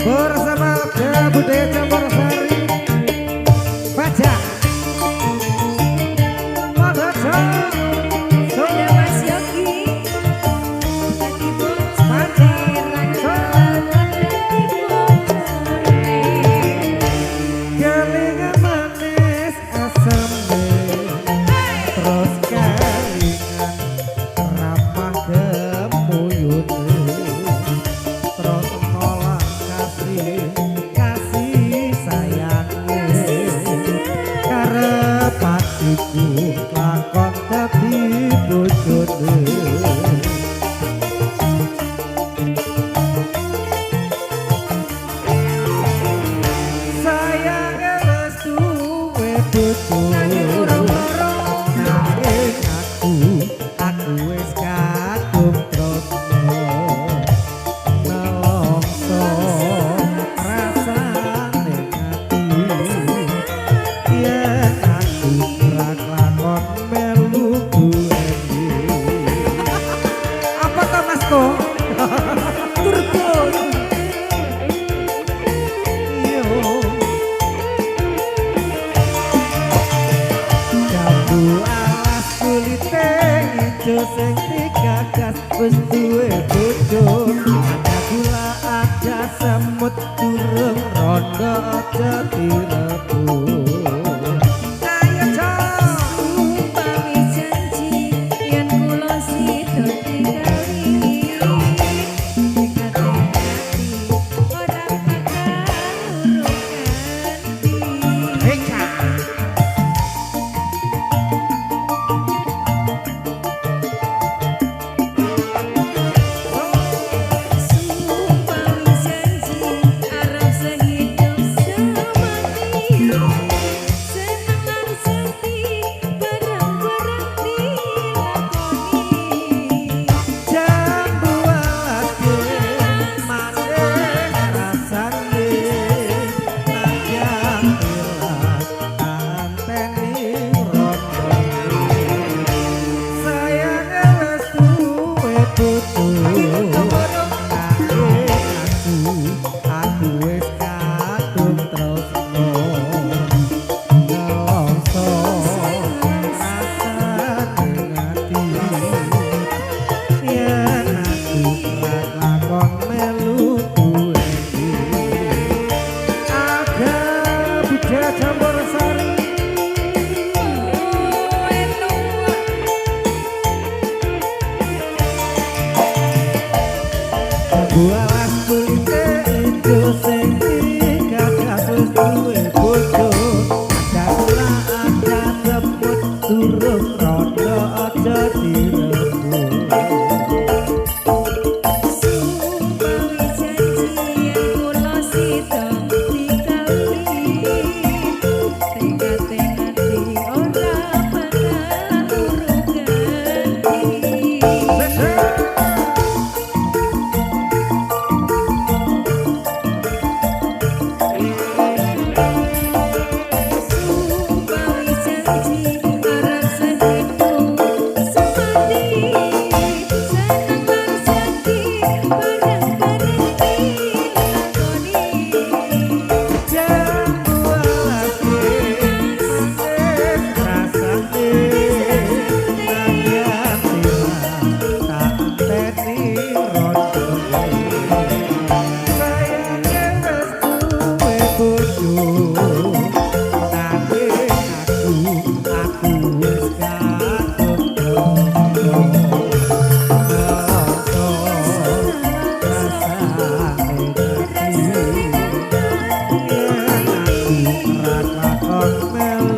bersama Budaya Campur Sari baca Madaca Sudah Mas Yogi Lagi bos baca kelingan manis asam terus kelingan ramah gemuyut terus nolak kasih sayangnya karep hatiku lakon dadi bojone sayang wis duwe bojo nanging aku wis kadung tresno nelongso rasane ati yen aku ora lakon melu duweni apa to Mas Ko turbo yo jambu alas kulite ijo sing digagas wis duwe bojo ada gula ada semut durung rondo aja direbut ayo Cok Umpami janji yen kula sida tinggali Dekat hati ora bakal urung ganti Heka Umpami janji arep sehidup semati Seneng lan sedih bareng-bareng dilakoni jambu alas manis rasane najan telas anteni rondo sayang wis duwe bojo aku wis kadung tresno nelongso rasane ati yen aku ora lakon melu duweni aga budaya campur sari bualas kulite ijo sing digagas wis duwe bojo ada gula ada semut durung rondo aja direbut Umpami janji yen kula sida tinggali Dekat hati ora bakal urung ganti Umpami janji arep sehidup semati Seneng lan sedih bareng-bareng dilakoni jambu alas manis rasane najan telas tak anteni rondo sayang wis duwe bojo nanging aku wis kadung tresno nelongso rasane ati yen aku ora lakon melu